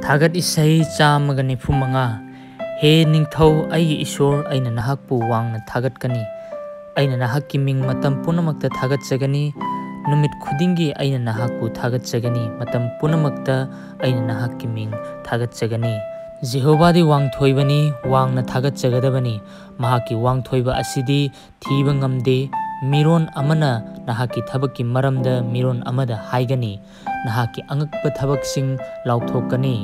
थागत इसई चामगा निफु मंगा हे निंगथौ अइगी ईश्वर अइना नहाकपु वांगना थागतकनी अइना नहाककी मिंग मतम पुनमक्ता थागतचगनी नुमित खुदिंगी अइना नहाकपु थागतचगनी मतम पुनमक्ता अइना नहाककी मिंग थागतचगनी जेहोवादी वांगथोइबनी वांगना थागतचगदबनी महाकी वांगथोइबा असिदी थीबा ngamde मिरोन अमना नहाकी थबककी मरमदा मिरोन अमदा हाइगनी नहाकी अंगकपा थबकसिंग लाउथोकनी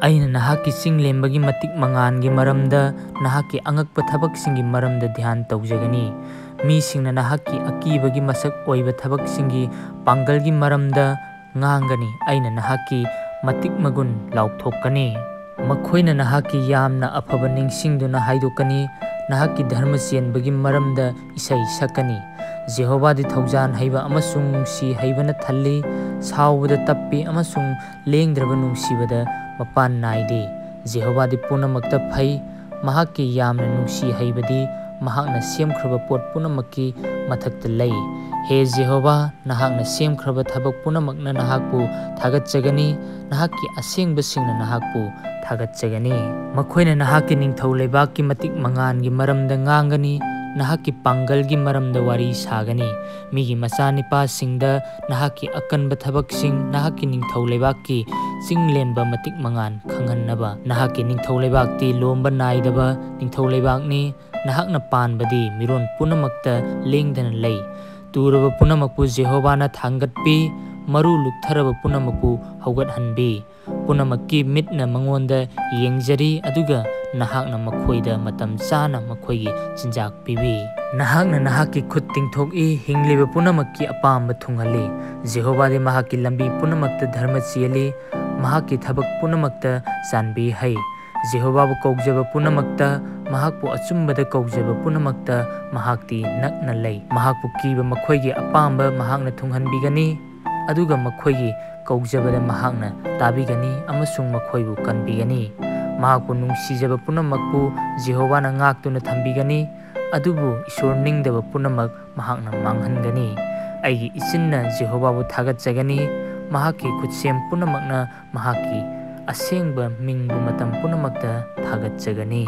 अइना नहाकी सिंग लेंबगी मतिक मंगानगी मरमदा नहाकी अंगकपा थबकसिंगी मरमदा ध्यान तौजगनी मीसिंगना नहाकी अकीबगी मसक ओइबा थबकसिंगी पांगलगी मरमदा nganggani अइना नहाकी मतिक मगुन लाउथोकनी मखोइना नहाकी यामना अफबा निंगसिंगदुना हाइदोकनी नहाकी धर्म चेनबगी मरमदा इसई सकनी जेहोवादी थौजान हैबा अमसुंग नुंसी हैबना थल्ली सावबदा तप्पी अमसुंग लेंगद्रबा नुंसीबदा मपान नाइदे जेहोवादी पुनमक्ता फै महाकी यामना नुंसी हैबदी महाकना सेमख्रबा पोट पुनमक्की मथक्ता लई हे जेहोवा नहाकना सेमख्रबा थबक पुनमक्ना नहाकपु थागतचगनी नहाकी असेंगबसिंगना नहाकपु थागतचगनी मखोइना नहाकी निंगथौ लेबाककी मतिक मंगानगी मरमदा nganggani नहाकी पांगलगी मरमदा वारी सागनी मिगी मचानिपासिंगदा नहाकी अकनबा थबकसिंग नहाकी निंगथौ लेबाककी चिंगलेनबा मतिक मंगान खंगन्नबा नहाकी निंगथौ लेबाकती लोमबा नाइदबा निंगथौ लेबाकनी नहाकना पानबदी मिरोन पुनमक्ता लेंगदना लई तुरबा पुनमकपु जेहोवाना थांगतपी मरु लुकथरबा पुनमकपु हौगतहनबी पुनमक्की मिटना मंगोंदा येंगजरी अदुगा नहाकना मखोइदा मतम चाना मखोइगी चिंजाक पीबी नहाकना नहाकी खुद तिंगथोकी हिंगलिबा पुनमक्की अपामबा थुंगहली जेहोवादे महाकी लंबी पुनमक्ता धर्म चेली महाकी थबक पुनमक्ता चानबी है जेहोवाबु कौजबा पुनमक्ता महाकपु अचुंबदा कौजबा पुनमक्ता महाकती नकना लई महाकपु कीबा मखोइगी अपामबा महाकना थुंगहनबीगनी अदुगा मखोइगी कौजबदा महाकना ताबीगनी अमसुंग मखोइबु कनबीगनी महाकपु नुंसीजबा पुनमक्पु जेहोवाना ngaktuna thambigani adubu ईश्वर निंगदबा पुनमक महाकना मांगहनगनी अइगी इचिन्ना जेहोवाबु थागतचगनी महाकी खुदसेम पुनमकना महाकी असेंगबा मिंगबु मतम पुनमक्ता थागतचगनी।